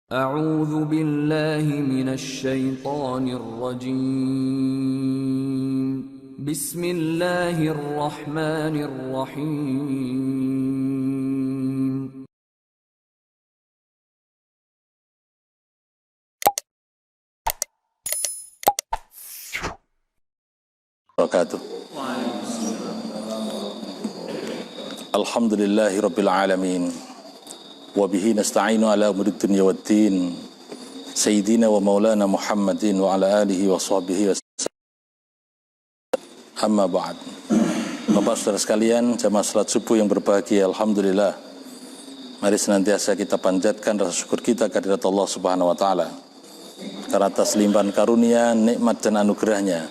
أعوذ بالله من الشيطان الرجيم بسم الله الرحمن الرحيم Wabarakatuh. Alhamdulillahi Rabbil Alamin. Wabihi nasta'inu ala umuri dunya waddin. Sayyidina wa maulana Muhammadin wa ala alihi wa sahbihi wa sallam. Amma ba'd. Bapak saudara sekalian, jamaah salat subuh yang berbahagia, alhamdulillah. Mari senantiasa kita panjatkan rasa syukur kita kehadirat Allah Subhanahu wa taala karena atas limpahan karunia, nikmat dan anugerahnya,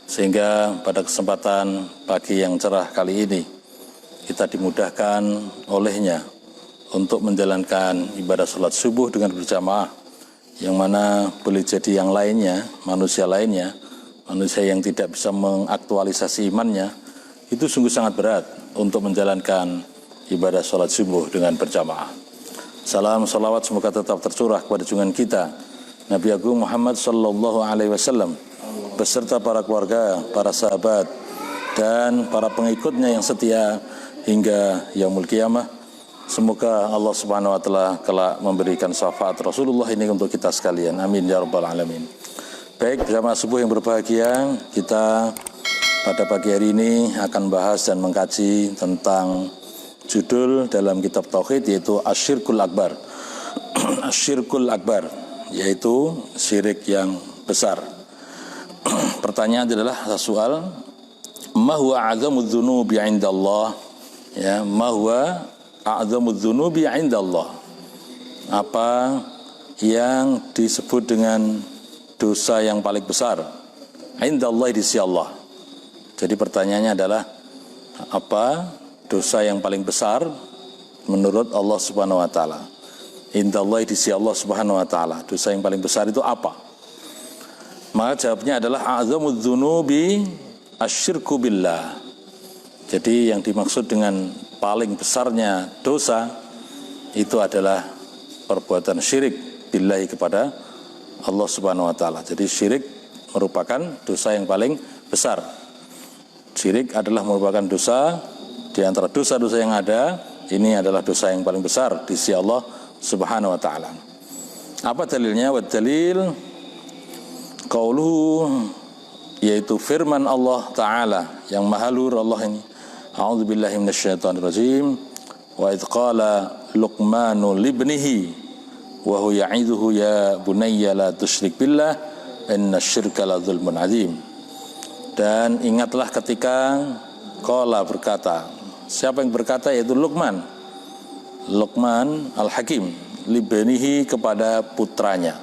sehingga pada kesempatan pagi yang cerah kali ini kita dimudahkan olehnya untuk menjalankan ibadah sholat subuh dengan berjamaah, yang mana boleh jadi yang lainnya, manusia yang tidak bisa mengaktualisasi imannya, itu sungguh sangat berat untuk menjalankan ibadah sholat subuh dengan berjamaah. Salam salawat semoga tetap tercurah kepada junjungan kita Nabi Agung Muhammad sallallahu alaihi wasallam beserta para keluarga, para sahabat, dan para pengikutnya yang setia hingga yaumul qiyamah. Semoga Allah Subhanahu wa taala kelak memberikan syafaat Rasulullah ini untuk kita sekalian. Amin ya rabbal alamin. Baik, jamaah subuh yang berbahagia, kita pada pagi hari ini akan bahas dan mengkaji tentang judul dalam kitab tauhid, yaitu Asyirkul Akbar. Asyirkul Akbar, yaitu syirik yang besar. Pertanyaan adalah soal, ma huwa a'zamudz dzunubi 'indallah? Ya, ma huwa a'zamudz dzunubi 'indallah? Apa yang disebut dengan dosa yang paling besar? 'Indallah, di sisi Allah. Jadi pertanyaannya adalah, apa dosa yang paling besar menurut Allah Subhanahu wa taala? 'Indallah, di sisi Allah Subhanahu wa taala. Dosa yang paling besar itu apa? Maka jawabnya adalah a'zamudz dzunubi asyirku billah. Jadi yang dimaksud dengan paling besarnya dosa itu adalah perbuatan syirik billahi kepada Allah Subhanahu wa taala. Jadi syirik merupakan dosa yang paling besar. Syirik adalah merupakan dosa di antara dosa-dosa yang ada, ini adalah dosa yang paling besar di sisi Allah Subhanahu wa taala. Apa dalilnya? Wa dalil qauluhu, yaitu firman Allah Ta'ala yang maha luhur Allah ini. A'udzubillahi minasyaitonirrajim. Wa idh qala Luqmanu libnihi wa huwa ya'idhuhu ya bunayya la tusyrik billah innasyirka la dzulmun 'adzim. Dan ingatlah ketika qala berkata, siapa yang berkata? Yaitu Luqman Al-Hakim, libnihi kepada putranya.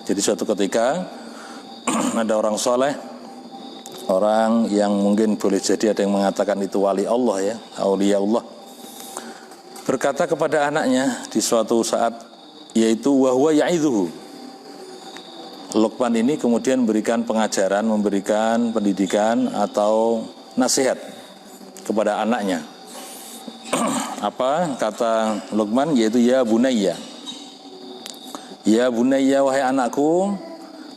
Jadi suatu ketika ada orang soleh, orang yang mungkin boleh jadi ada yang mengatakan itu wali Allah, ya, aulia Allah, berkata kepada anaknya di suatu saat, yaitu wa huwa ya'idhuhu. Luqman ini kemudian memberikan pengajaran, memberikan pendidikan atau nasihat kepada anaknya. Apa kata Luqman? Yaitu ya bunayya, wahai anakku,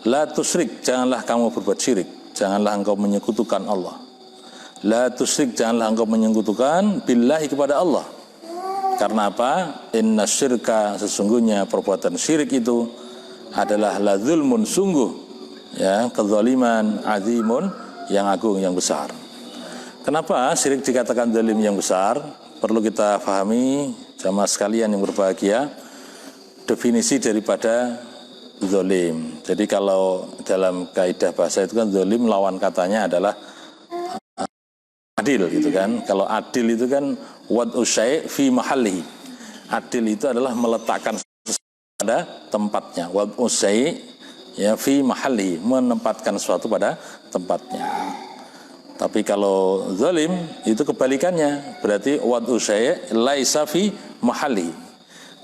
la tusyrik, janganlah kamu berbuat syirik, janganlah engkau menyekutukan Allah. La tusyrik, janganlah engkau menyekutukan billahi kepada Allah. Karena apa? Inna syirka, sesungguhnya perbuatan syirik itu adalah la dzulmun, sungguh, ya, kezaliman, azimun, yang agung, yang besar. Kenapa syirik dikatakan zalim yang besar? Perlu kita pahami, jamaah sekalian yang berbahagia, definisi daripada zalim. Jadi kalau dalam kaidah bahasa itu kan zalim lawan katanya adalah adil, gitu kan. Kalau adil itu kan wad'u syai' fi mahallihi. Adil itu adalah meletakkan sesuatu pada tempatnya. Wad'u syai' ya fi mahallihi, menempatkan sesuatu pada tempatnya. Tapi kalau zalim itu kebalikannya, berarti wad'u syai' laisa fi mahallihi,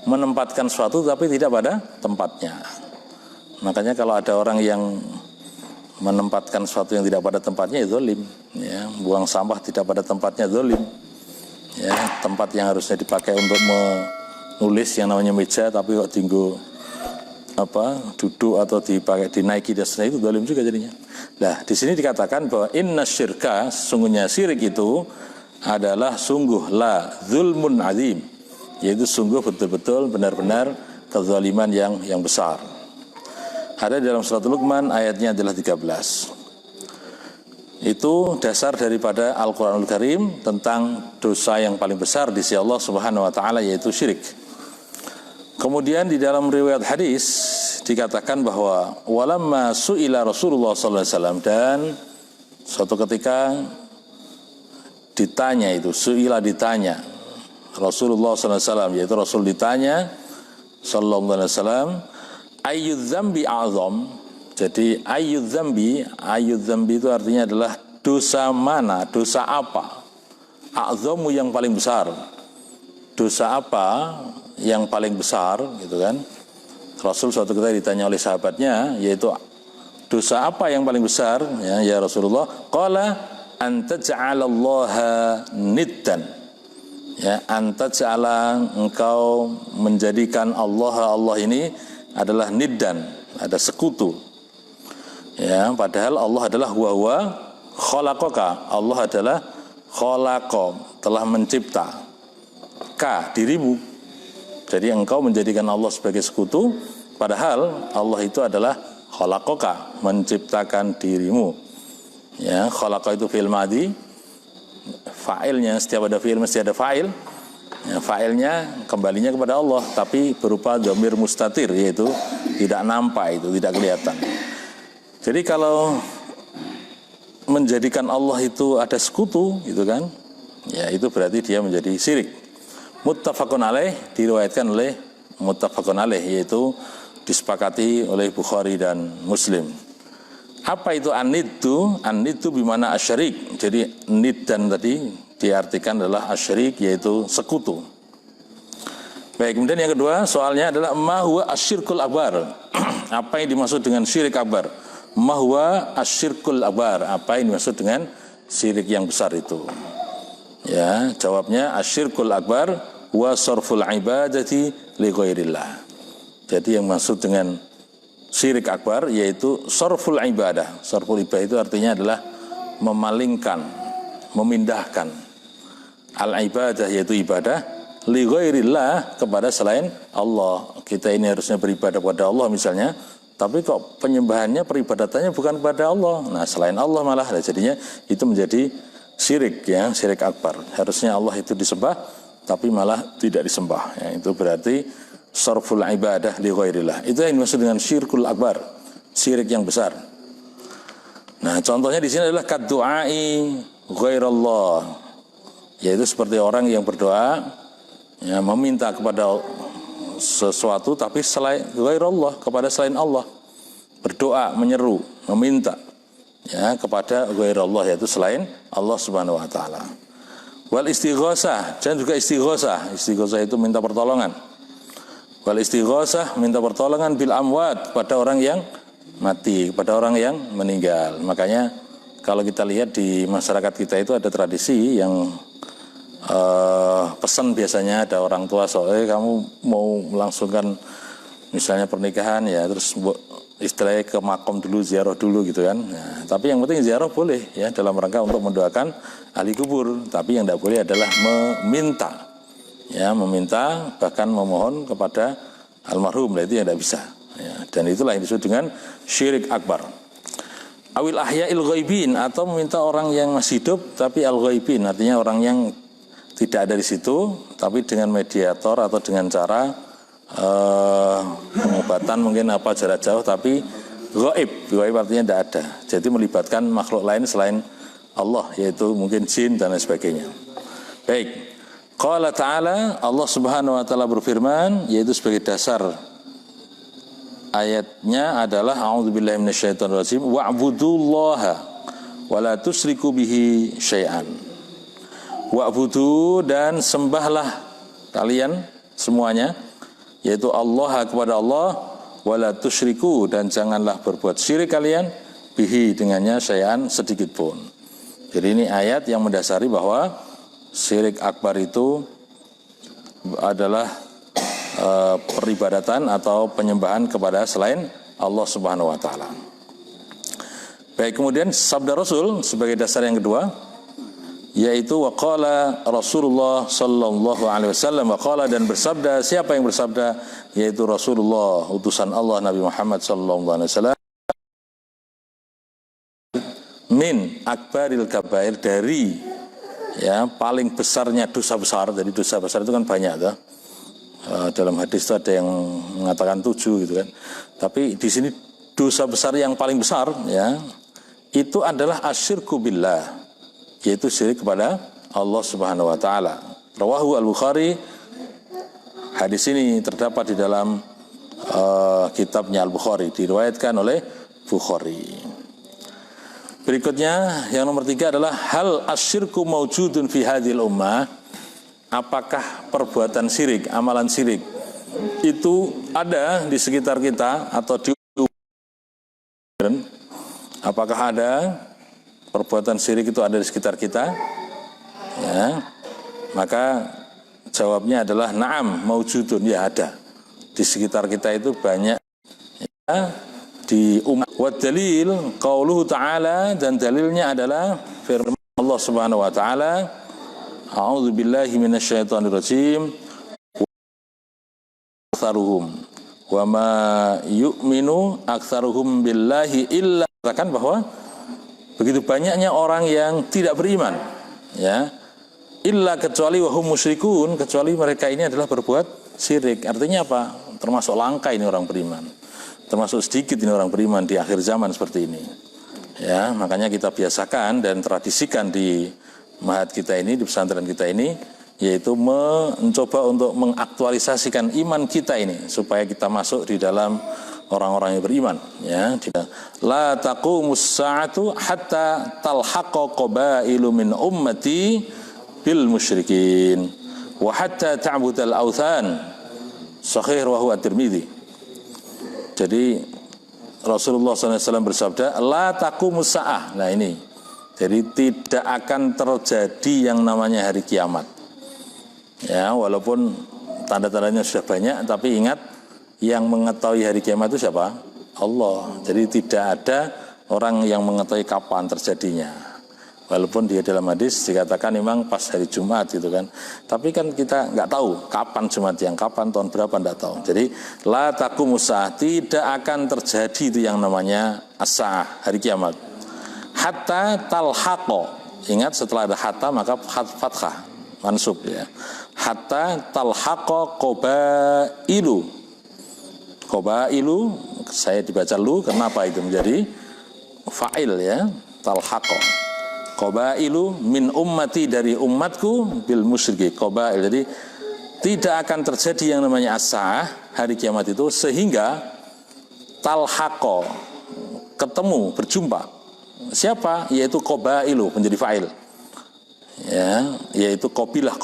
menempatkan sesuatu tapi tidak pada tempatnya. Makanya kalau ada orang yang menempatkan sesuatu yang tidak pada tempatnya, itu zalim, ya. Buang sampah tidak pada tempatnya, zalim, ya. Tempat yang harusnya dipakai untuk menulis yang namanya meja, tapi kok tinggal duduk atau dipakai dinaiki dan seterusnya, itu zalim juga jadinya. Nah, di sini dikatakan bahwa inna syirka, sesungguhnya syirik itu adalah sungguh la zulmun azim, yaitu sungguh betul-betul benar-benar kezaliman yang besar. Ada dalam surat Luqman ayatnya adalah 13. Itu dasar daripada Al-Quranul Karim tentang dosa yang paling besar di sisi Allah Subhanahu wa taala, yaitu syirik. Kemudian di dalam riwayat hadis dikatakan bahwa walamma su'ila Rasulullah sallallahu alaihi wasallam, dan suatu ketika ditanya, itu su'ila ditanya Rasulullah sallallahu alaihi wasallam, yaitu Rasul ditanya sallallahu alaihi wasallam, ayyudz dzambi a'zam. Jadi ayyudz dzambi itu artinya adalah dosa mana, dosa apa? A'zamu yang paling besar. Dosa apa yang paling besar, gitu kan? Rasul suatu ketika ditanya oleh sahabatnya, yaitu dosa apa yang paling besar, ya Rasulullah? Qala anta ja'alallaha niddan. Ya, anta ja'ala, engkau menjadikan Allah ini adalah niddan, ada sekutu. Ya, padahal Allah adalah huwa khalaqaka. Allah adalah khalaqa, telah mencipta. Ka, dirimu. Jadi engkau menjadikan Allah sebagai sekutu, padahal Allah itu adalah khalaqaka, menciptakan dirimu. Ya, khalaqa itu fi'il madhi, fa'ilnya setiap ada fi'il mesti ada fa'il. Ya, fa'ilnya kembalinya kepada Allah, tapi berupa dhamir mustatir, yaitu tidak nampak, itu tidak kelihatan. Jadi kalau menjadikan Allah itu ada sekutu, gitu kan? Ya, itu berarti dia menjadi syirik. Muttafaqun alaih, diriwayatkan oleh muttafaqun alaih, yaitu disepakati oleh Bukhari dan Muslim. Apa itu an-niddu? An-niddu bimana asyarik. Jadi niddan tadi diartikan adalah asyarik, yaitu sekutu. Baik, kemudian yang kedua soalnya adalah ma huwa asyirkul akbar. Apa yang dimaksud dengan syirik akbar? Ma huwa asyirkul akbar. Apa yang dimaksud dengan syirik yang besar itu? Ya, jawabnya asyirkul akbar wa sarful ibadati li ghairillah. Jadi yang maksud dengan syirik akbar yaitu sarful ibadah. Sarful ibadah itu artinya adalah memalingkan, memindahkan al ibadah, yaitu ibadah, li ghairillah, kepada selain Allah. Kita ini harusnya beribadah kepada Allah misalnya, tapi kok penyembahannya, peribadatannya bukan kepada Allah. Nah, selain Allah malah, jadinya itu menjadi syirik, ya, syirik akbar. Harusnya Allah itu disembah, tapi malah tidak disembah. Ya, itu berarti sarful ibadah li ghairillah. Itu yang dimaksud dengan syirkul akbar, syirik yang besar. Nah, contohnya di sini adalah kaddu'ai ghairallah, yaitu seperti orang yang berdoa, ya, meminta kepada sesuatu tapi selain ghairallah, kepada selain Allah. Berdoa, menyeru, meminta, ya, kepada ghairallah, yaitu selain Allah Subhanahu wa taala. Wal istighosah, dan juga istighosah. Istighosah itu minta pertolongan. Wal istighosah, minta pertolongan bil amwat, pada orang yang mati, pada orang yang meninggal. Makanya kalau kita lihat di masyarakat kita itu ada tradisi yang pesan, biasanya ada orang tua soalnya kamu mau melangsungkan misalnya pernikahan, ya, terus istilahnya ke makom dulu, ziarah dulu, gitu kan. Nah, tapi yang penting ziarah boleh, ya, dalam rangka untuk mendoakan ahli kubur. Tapi yang tidak boleh adalah meminta, ya, meminta bahkan memohon kepada almarhum. Nah, itu yang tidak bisa, ya. Dan itulah yang disebut dengan syirik akbar. Awil ahya'il ghaibin, atau meminta orang yang masih hidup tapi al ghaibin, artinya orang yang tidak ada di situ, tapi dengan mediator atau dengan cara pengobatan mungkin apa jarak jauh, tapi ghaib artinya tidak ada. Jadi melibatkan makhluk lain selain Allah, yaitu mungkin jin dan lain sebagainya. Baik. Qala ta'ala, Allah Subhanahu wa taala berfirman, yaitu sebagai dasar ayatnya adalah a'udzubillahi minasyaitonirrajim wa'budullaha wa la tusyriku bihi syai'an. Wa'budu, dan sembahlah kalian semuanya, yaitu Allah, kepada Allah, wala tusyriku, dan janganlah berbuat syirik kalian, bihi, dengannya, syai'an, sedikit pun. Jadi ini ayat yang mendasari bahwa syirik akbar itu adalah peribadatan atau penyembahan kepada selain Allah Subhanahu wa taala. Baik, kemudian sabda Rasul sebagai dasar yang kedua, yaitu waqala Rasulullah sallallahu alaihi wasallam, waqala, dan bersabda, siapa yang bersabda? Yaitu Rasulullah, utusan Allah Nabi Muhammad sallallahu alaihi wasallam, min akbaril kabair, dari paling besarnya dosa besar. Jadi dosa besar itu kan banyak tuh. Dalam hadis itu ada yang mengatakan 7 gitu kan. Tapi di sini dosa besar yang paling besar itu adalah asyirku billah, yaitu syirik kepada Allah Subhanahu wa taala. Rawahu Al-Bukhari. Hadis ini terdapat di dalam kitabnya Al-Bukhari, diriwayatkan oleh Bukhari. Berikutnya yang nomor 3 adalah hal asyirku maujudun fi hadhil ummah. Apakah perbuatan syirik, amalan syirik itu ada di sekitar kita atau di apakah ada perbuatan syirik itu ada di sekitar kita? Maka jawabnya adalah na'am maujudun, ya ada. Di sekitar kita itu banyak di umat. Wa dalil qauluhu ta'ala, dan dalilnya adalah firman Allah Subhanahu wa taala, a'udzu billahi minasyaitonir rajim, aktsaruhum wa ma yu'minu aktsaruhum billahi illa, katakan bahwa begitu banyaknya orang yang tidak beriman, illa, kecuali wahum musyrikun, kecuali mereka ini adalah berbuat syirik. Artinya apa? Termasuk langka ini orang beriman, termasuk sedikit ini orang beriman di akhir zaman seperti ini. Makanya kita biasakan dan tradisikan di mahat kita ini, di pesantren kita ini, yaitu mencoba untuk mengaktualisasikan iman kita ini supaya kita masuk di dalam orang-orang yang beriman. La taqumus sa'atu hatta talhaqa qabailu min ummati bil musyrikin wa hatta ta'budal authan. Sahih rawahu At-Tirmidzi. Jadi Rasulullah SAW bersabda, la taqumus sa'ah. Nah ini, jadi tidak akan terjadi yang namanya hari kiamat. Walaupun tanda-tandanya sudah banyak, tapi ingat, yang mengetahui hari kiamat itu siapa? Allah. Jadi tidak ada orang yang mengetahui kapan terjadinya. Walaupun dia dalam hadis dikatakan memang pas hari Jumat gitu kan. Tapi kan kita nggak tahu kapan Jumat, yang kapan, tahun berapa, nggak tahu. Jadi la taqumus sa'ah, tidak akan terjadi itu yang namanya as-sa'ah, hari kiamat. Hatta talhaqa. Ingat, setelah ada hatta maka fathah, mansub Hatta talhaqa qabailu. Qabailu saya dibaca lu, kenapa itu menjadi fa'il talhaqa. Qabailu min ummati, dari umatku, bil musyriki, qabail. Jadi tidak akan terjadi yang namanya as-sa'ah, hari kiamat itu, sehingga talhaqa, ketemu, berjumpa. Siapa? Yaitu qabailu, menjadi fa'il. Yaitu qabilah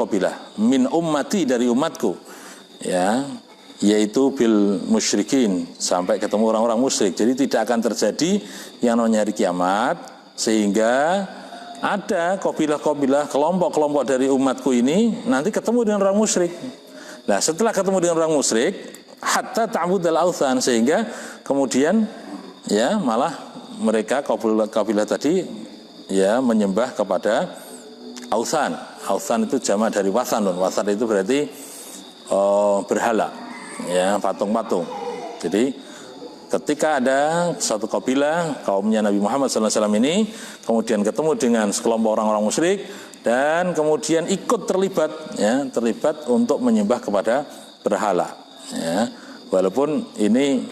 min ummati, dari umatku, yaitu bil musyrikin, sampai ketemu orang-orang musyrik. Jadi tidak akan terjadi yang namanya hari kiamat, sehingga ada qabilah-qabilah, kelompok-kelompok dari umatku ini nanti ketemu dengan orang musyrik. Nah, setelah ketemu dengan orang musyrik, hatta ta'budal authan, sehingga kemudian malah mereka kabilah tadi menyembah kepada authan. Authan itu jamak dari wathanun. Wathan itu berarti berhala, patung-patung. Jadi ketika ada satu kabilah, kaumnya Nabi Muhammad SAW ini, kemudian ketemu dengan sekelompok orang-orang musyrik, dan kemudian ikut terlibat untuk menyembah kepada berhala. Walaupun ini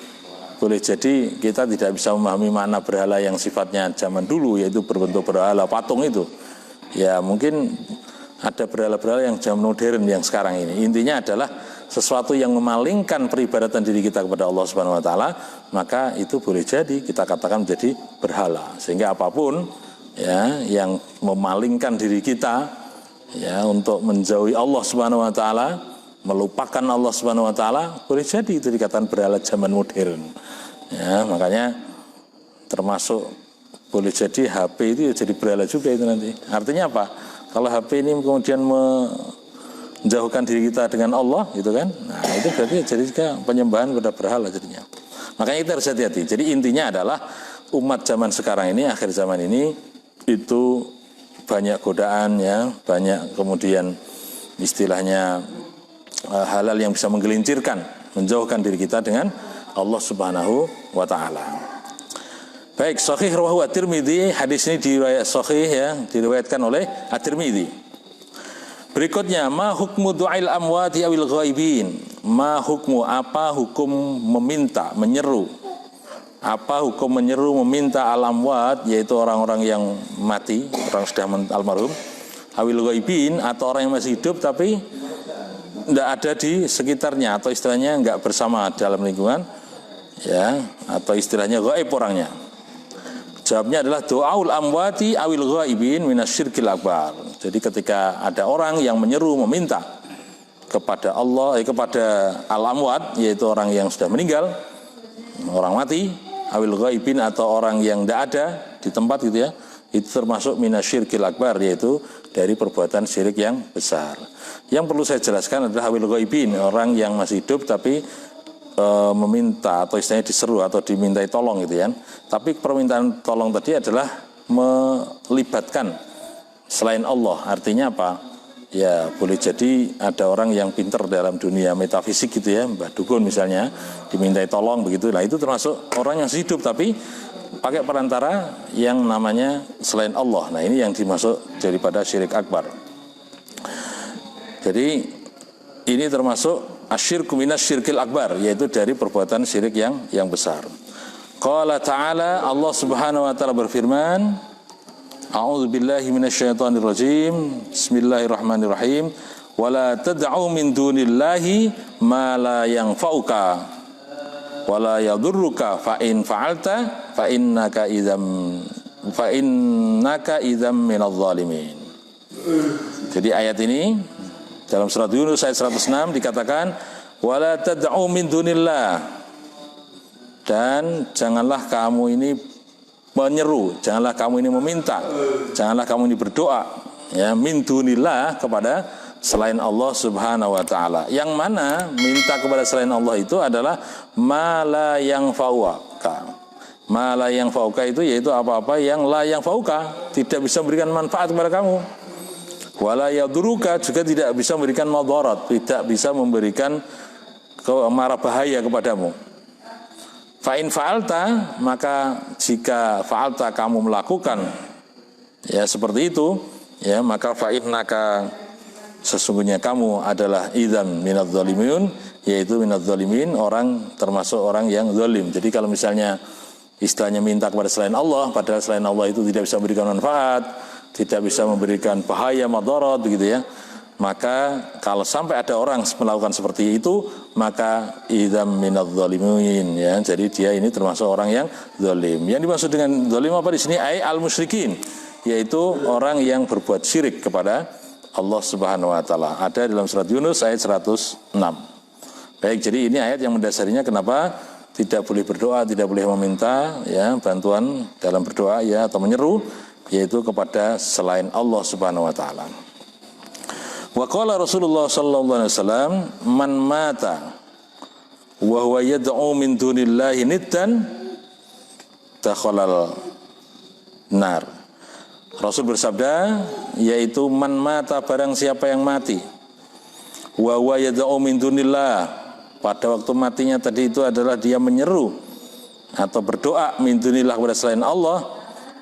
boleh jadi kita tidak bisa memahami makna berhala yang sifatnya zaman dulu, yaitu berbentuk berhala patung itu. Mungkin ada berhala-berhala yang zaman modern yang sekarang ini. Intinya adalah sesuatu yang memalingkan peribadatan diri kita kepada Allah Subhanahu wa taala, maka itu boleh jadi kita katakan menjadi berhala. Sehingga apapun yang memalingkan diri kita untuk menjauhi Allah Subhanahu wa taala, melupakan Allah Subhanahu wa taala, boleh jadi itu dikatakan berhala zaman modern. Makanya termasuk boleh jadi HP itu jadi berhala juga itu nanti. Artinya apa? Kalau HP ini kemudian menjauhkan diri kita dengan Allah, gitu kan? Nah, itu berarti jadi penyembahan kepada berhala jadinya. Makanya kita harus hati-hati. Jadi intinya adalah umat zaman sekarang ini, akhir zaman ini itu banyak godaan ya, banyak kemudian istilahnya halal yang bisa menggelincirkan, menjauhkan diri kita dengan Allah Subhanahu wa taala. Baik, sahih rawahu At-Tirmidzi, hadis ini diriwayat sahih ya, diriwayatkan oleh At-Tirmidzi. Berikutnya, ma hukmu du'ail amwati awil ghaibin. Ma hukmu, apa hukum meminta, menyeru. Apa hukum menyeru meminta al-amwat, yaitu orang-orang yang mati, orang sudah almarhum, awil ghaibin, atau orang yang masih hidup tapi tidak ada di sekitarnya, atau istilahnya enggak bersama dalam lingkungan ya, atau istilahnya ghaib orangnya. Jawabnya adalah doaul amwati awil ghaibin minasyirkil akbar. Jadi ketika ada orang yang menyeru meminta kepada Allah, kepada al-amwat, yaitu orang yang sudah meninggal, orang mati, awil ghaibin, atau orang yang tidak ada di tempat gitu ya, itu termasuk minasyirkil akbar, yaitu dari perbuatan syirik yang besar. Yang perlu saya jelaskan adalah awil ghaibin, orang yang masih hidup tapi meminta atau istilahnya diseru atau dimintai tolong gitu ya. Tapi permintaan tolong tadi adalah melibatkan selain Allah. Artinya apa? Ya boleh jadi ada orang yang pintar dalam dunia metafisik gitu ya, Mbah Dukun misalnya, dimintai tolong begitu. Nah itu termasuk orang yang hidup tapi pakai perantara yang namanya selain Allah. Nah ini yang dimasuk daripada syirik akbar. Jadi ini termasuk asyirku minas syirkil akbar, yaitu dari perbuatan syirik yang besar. Qala ta'ala, Allah Subhanahu wa taala berfirman, A'udzu billahi minasyaitonir rajim. Bismillahirrahmanirrahim. Wala tad'u min dunillahi ma la yanfa'uka wa la yadurruka fa in fa'alta fa innaka idzam minadh dhalimin. Jadi ayat ini dalam surat Yunus ayat 106 dikatakan wala tad'u min dunillah, dan janganlah kamu ini menyeru, janganlah kamu ini meminta, janganlah kamu ini berdoa ya min dunillah, kepada selain Allah Subhanahu wa taala. Yang mana minta kepada selain Allah itu adalah ma la yanfa'uka. Ma la yanfa'uka itu yaitu apa-apa yang la yanfa'uka, tidak bisa memberikan manfaat kepada kamu. Wala yaduruka, juga tidak bisa memberikan madarat, tidak bisa memberikan mara bahaya kepadamu. Fa in fa'alta, maka jika fa'alta kamu melakukan ya seperti itu ya, maka fa innaka, sesungguhnya kamu adalah idzam minadz zalimin, yaitu minadz zalimin, orang termasuk orang yang zalim. Jadi kalau misalnya istilahnya minta kepada selain Allah, padahal selain Allah itu tidak bisa memberikan manfaat, tidak bisa memberikan bahaya madarat begitu ya, maka kalau sampai ada orang melakukan seperti itu, maka idzam minadz zalimin ya, jadi dia ini termasuk orang yang zalim. Yang dimaksud dengan zalim apa di sini? Ai al musyrikin, yaitu orang yang berbuat syirik kepada Allah Subhanahu wa taala. Ada dalam surat Yunus ayat 106. Baik, jadi ini ayat yang mendasarinya kenapa tidak boleh berdoa, tidak boleh meminta ya bantuan dalam berdoa ya atau menyeru, yaitu kepada selain Allah Subhanahu wa taala. Wa qala Rasulullah sallallahu alaihi wasallam, man mata wa huwa yad'u min dunillahi niddan dakhalal nar. Rasul bersabda, yaitu man mata, barang siapa yang mati, wa huwa yad'u min dunillah, pada waktu matinya tadi itu adalah dia menyeru atau berdoa min dunillah kepada selain Allah,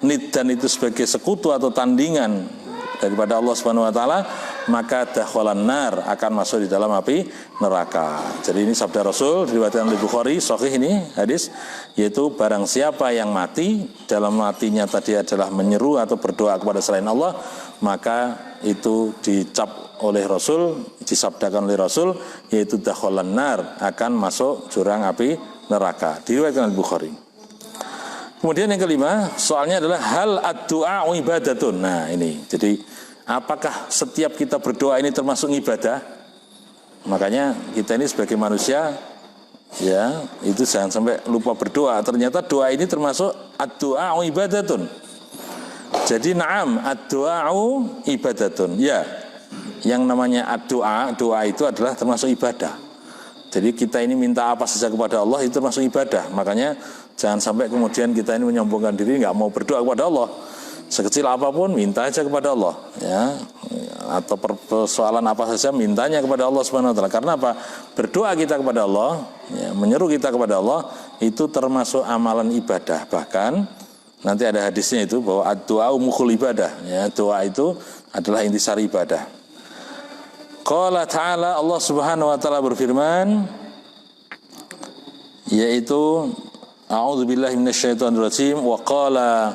niddan itu sebagai sekutu atau tandingan daripada Allah Subhanahu wa taala, maka dakhalan nar, akan masuk di dalam api neraka. Jadi ini sabda Rasul diriwayatkan oleh Bukhari, sahih ini hadis, yaitu barang siapa yang mati dalam matinya tadi adalah menyeru atau berdoa kepada selain Allah, maka itu dicap oleh Rasul, disabdakan oleh Rasul, yaitu dakhalan nar, akan masuk jurang api neraka. Diriwayatkan oleh Bukhari. Kemudian yang kelima, soalnya adalah hal ad-du'a ibadatun. Nah ini, jadi apakah setiap kita berdoa ini termasuk ibadah? Makanya kita ini sebagai manusia, ya itu jangan sampai lupa berdoa. Ternyata doa ini termasuk ad-du'a ibadatun. Jadi na'am, ad-du'a ibadatun. Ya, yang namanya doa itu adalah termasuk ibadah. Jadi kita ini minta apa saja kepada Allah itu termasuk ibadah. Makanya jangan sampai kemudian kita ini menyombongkan diri, nggak mau berdoa kepada Allah. Sekecil apapun minta aja kepada Allah, ya. Atau persoalan apa saja mintanya kepada Allah Subhanahu wa taala. Karena apa? Berdoa kita kepada Allah, ya, menyeru kita kepada Allah itu termasuk amalan ibadah. Bahkan nanti ada hadisnya itu bahwa doa mukhul ibadah, ya. Doa itu adalah intisari ibadah. Qala ta'ala, Allah Subhanahu wa taala berfirman, yaitu a'udzubillahi minasyaitonir rajim, wa qala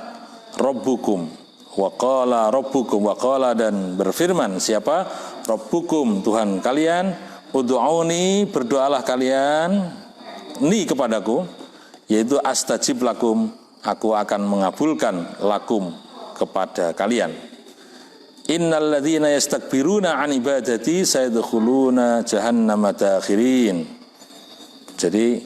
rabbukum, wa qala dan berfirman siapa? Rabbukum, Tuhan kalian, ud'uni, berdoalah kalian ni kepadaku, yaitu astajib lakum, aku akan mengabulkan lakum kepada kalian. Innal ladzina yastakbiruna an ibadati sayadkhuluna jahannama dakhirin. Jadi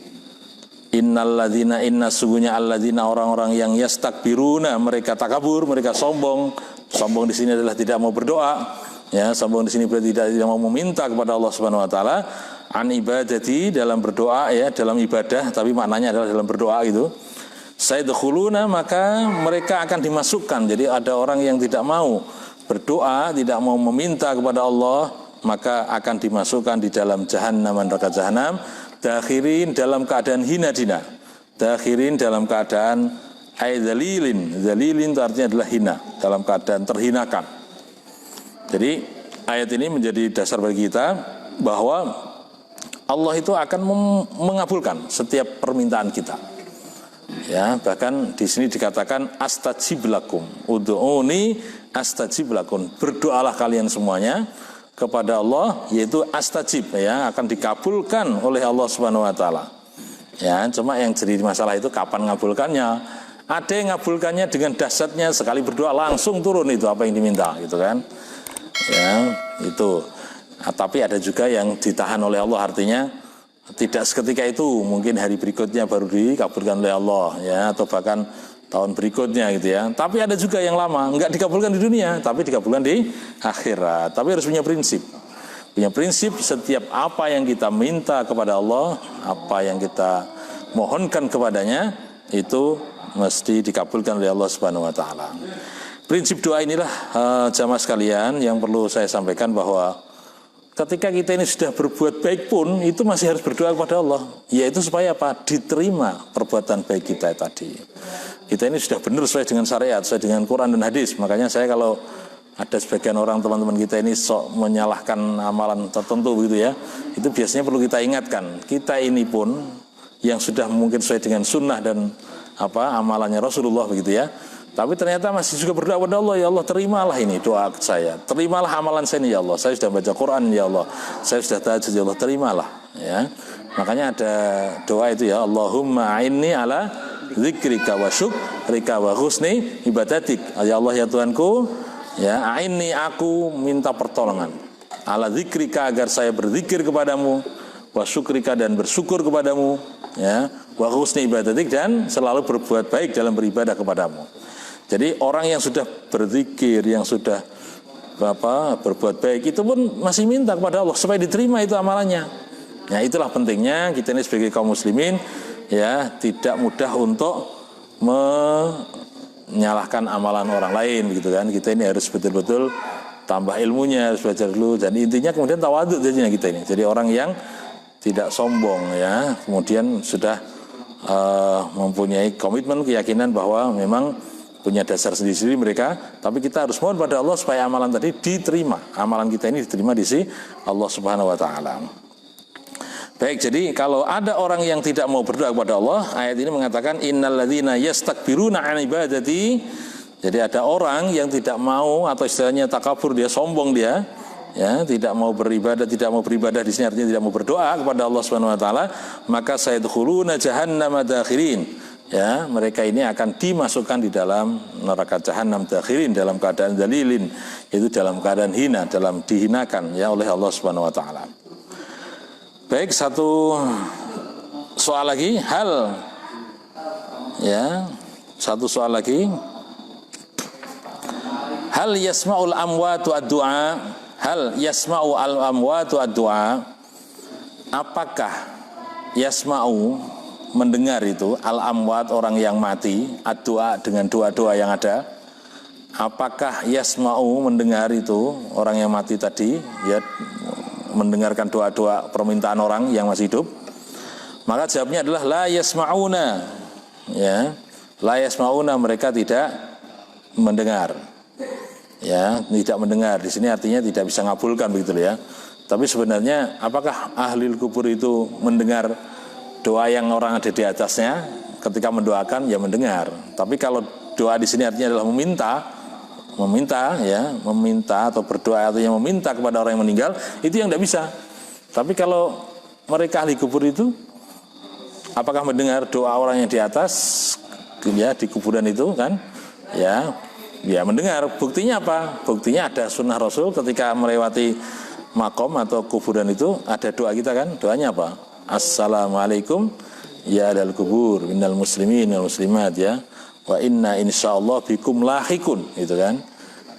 inna sungguhnya alladzina, orang-orang yang yastakbiruna, mereka takabur, mereka sombong. Sombong di sini adalah tidak mau berdoa, ya. Sombong di sini berarti tidak mau meminta kepada Allah Subhanahu wa taala. An ibadati, dalam berdoa, ya, dalam ibadah, tapi maknanya adalah dalam berdoa itu. Sayadkhuluna, maka mereka akan dimasukkan. Jadi ada orang yang tidak mau berdoa, tidak mau meminta kepada Allah, maka akan dimasukkan di dalam jahannam, neraka jahanam, dakhirin, dalam keadaan hina dina. Dakhirin, dalam keadaan dzalilin. Dzalilin itu artinya adalah hina, dalam keadaan terhinakan. Jadi ayat ini menjadi dasar bagi kita bahwa Allah itu akan mengabulkan setiap permintaan kita. Ya, bahkan di sini dikatakan astajib lakum, ud'uni astajib lakum, berdoalah kalian semuanya kepada Allah, yaitu astajib, ya, akan dikabulkan oleh Allah Subhanahu wa taala. Ya, cuma yang jadi masalah itu kapan ngabulkannya. Ada yang ngabulkannya dengan dahsyatnya, sekali berdoa langsung turun itu apa yang diminta, gitu kan. Ya, itu. Nah, tapi ada juga yang ditahan oleh Allah, artinya tidak seketika itu, mungkin hari berikutnya baru dikabulkan oleh Allah, ya, atau bahkan tahun berikutnya gitu ya. Tapi ada juga yang lama, enggak dikabulkan di dunia, tapi dikabulkan di akhirat. Tapi harus punya prinsip. Punya prinsip, setiap apa yang kita minta kepada Allah, apa yang kita mohonkan kepadanya, itu mesti dikabulkan oleh Allah Subhanahu wa taala. Prinsip doa inilah jamaah sekalian yang perlu saya sampaikan, bahwa ketika kita ini sudah berbuat baik pun itu masih harus berdoa kepada Allah, yaitu supaya apa? Diterima perbuatan baik kita tadi. Kita ini sudah benar sesuai dengan syariat, sesuai dengan Quran dan hadis. Makanya saya kalau ada sebagian orang, teman-teman kita ini sok menyalahkan amalan tertentu begitu ya, itu biasanya perlu kita ingatkan. Kita ini pun yang sudah mungkin sesuai dengan sunnah dan amalannya Rasulullah begitu ya, tapi ternyata masih juga berdoa kepada Allah, ya Allah terimalah ini doa saya, terimalah amalan saya ini ya Allah, saya sudah baca Quran ya Allah, saya sudah tahajud ya Allah, terimalah, ya. Makanya ada doa itu ya, Allahumma a'inni ala dzikrika wa syukrika wa husni ibadatik. Ya Allah ya Tuhanku, ya, a'inni, aku minta pertolongan, ala dzikrika, agar saya berzikir kepadamu, wa syukrika, dan bersyukur kepadamu, ya, wa husni ibadatik, dan selalu berbuat baik dalam beribadah kepadamu. Jadi orang yang sudah berzikir, yang sudah berbuat baik, itu pun masih minta kepada Allah supaya diterima itu amalannya. Ya, itulah pentingnya kita ini sebagai kaum muslimin, ya, tidak mudah untuk menyalahkan amalan orang lain gitu kan. Kita ini harus betul-betul tambah ilmunya, harus belajar dulu, dan intinya kemudian tawadhu jadinya kita ini. Jadi orang yang tidak sombong, ya, kemudian sudah mempunyai komitmen, keyakinan bahwa memang punya dasar sendiri-sendiri mereka, tapi kita harus mohon pada Allah supaya amalan tadi diterima, amalan kita ini diterima di sisi Allah Subhanahu wa taala. Baik, jadi kalau ada orang yang tidak mau berdoa kepada Allah, ayat ini mengatakan innal ladzina yastakbiruna an ibadati. Jadi ada orang yang tidak mau, atau istilahnya takabur, dia sombong, dia, ya, tidak mau beribadah di sini artinya tidak mau berdoa kepada Allah Subhanahu wa taala, maka sayadkhuluna jahannama dakhirin. Ya, mereka ini akan dimasukkan di dalam neraka jahanam dakhirin, dalam keadaan dzalilin, itu dalam keadaan hina, dalam dihinakan, ya, oleh Allah Subhanahu wa taala. Baik, satu soal lagi, satu soal lagi. Hal yasma'ul amwatu ad-du'a? hal yasma'u al-amwatu ad-du'a, apakah yasma'u mendengar itu al-amwat orang yang mati ad-du'a dengan doa-doa yang ada, apakah yasma'u mendengar itu orang yang mati tadi ya, mendengarkan doa-doa permintaan orang yang masih hidup? Maka jawabnya adalah la yasma'una, ya, la yasma'una, mereka tidak mendengar. Ya, tidak mendengar. Di sini artinya tidak bisa ngabulkan begitu ya. Tapi sebenarnya apakah ahli kubur itu mendengar doa yang orang ada di atasnya ketika mendoakan? Ya mendengar. Tapi kalau doa di sini artinya adalah meminta ya, meminta atau berdoa atau yang meminta kepada orang yang meninggal, itu yang tidak bisa. Tapi kalau mereka ahli kubur itu, apakah mendengar doa orang yang di atas ya di kuburan itu kan? Ya mendengar. Buktinya apa? Buktinya ada sunnah Rasul ketika melewati makom atau kuburan itu ada doa kita kan? Doanya apa? Assalamualaikum ya ahlal kubur minal muslimin wal muslimat ya, wa inna insyaallah bikum lahikun, gitu kan?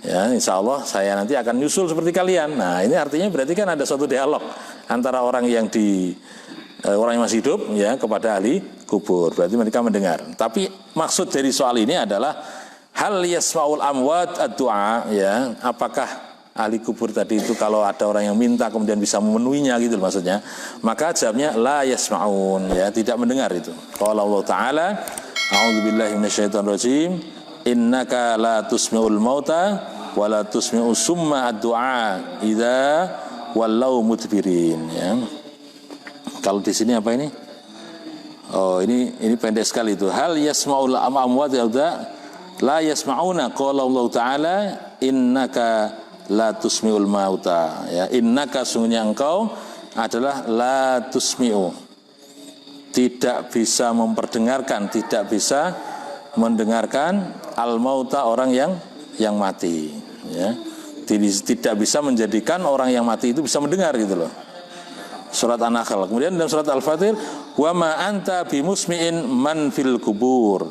Ya, insyaallah saya nanti akan nyusul seperti kalian. Nah, ini artinya berarti kan ada suatu dialog antara orang yang masih hidup ya kepada ahli kubur. Berarti mereka mendengar. Tapi maksud dari soal ini adalah hal yasma'ul amwat ad-du'a, ya, apakah ahli kubur tadi itu kalau ada orang yang minta kemudian bisa memenuhinya gitu maksudnya? Maka jawabnya la yasma'un, ya, tidak mendengar itu. Qala Allah Ta'ala, a'udzubillahi minasyaitonir rajim, innaka la tusmi'ul mauta wa la tusmi'us summa ad-du'a idza wallau mudbirin, ya. Kalau di sini apa ini? Oh, ini pendek sekali itu. Hal yasma'ul amwat ad-du'a la yasma'una, qala Allah Ta'ala innaka la tusmi'ul mauta, ya, innaka sungguhnya engkau adalah la tusmi'u, tidak bisa memperdengarkan, tidak bisa mendengarkan al mauta orang yang mati, ya, tidak bisa menjadikan orang yang mati itu bisa mendengar gitu loh. Surat An-Nahl. Kemudian dalam surat Al-Fatir, wa ma anta bimusmi'in man fil kubur,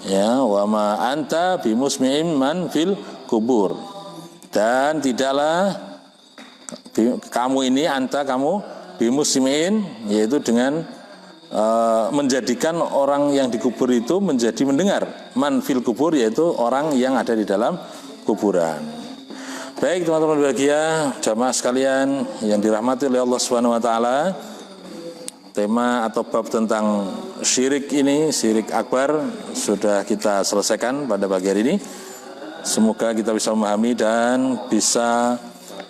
ya, wa ma anta bimusmi'in man fil kubur, dan tidaklah kamu ini, anta kamu, bimusmi'in, yaitu dengan menjadikan orang yang dikubur itu menjadi mendengar, man fil kubur, yaitu orang yang ada di dalam kuburan. Baik teman-teman berbahagia, jamaah sekalian yang dirahmati oleh Allah Subhanahu wa taala, tema atau bab tentang syirik ini, syirik akbar, sudah kita selesaikan pada pagi hari ini. Semoga kita bisa memahami dan bisa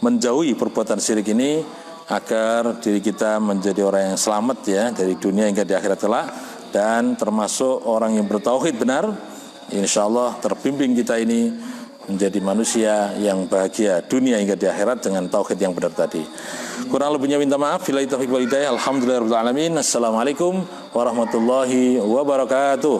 menjauhi perbuatan syirik ini agar diri kita menjadi orang yang selamat ya dari dunia hingga di akhirat kelak, dan termasuk orang yang bertauhid benar. Insyaallah terbimbing kita ini menjadi manusia yang bahagia dunia hingga di akhirat dengan tauhid yang benar tadi. Kurang lebihnya minta maaf. Billahi taufiq wal hidayah. Alhamdulillahirabbil alamin. Assalamualaikum warahmatullahi wabarakatuh.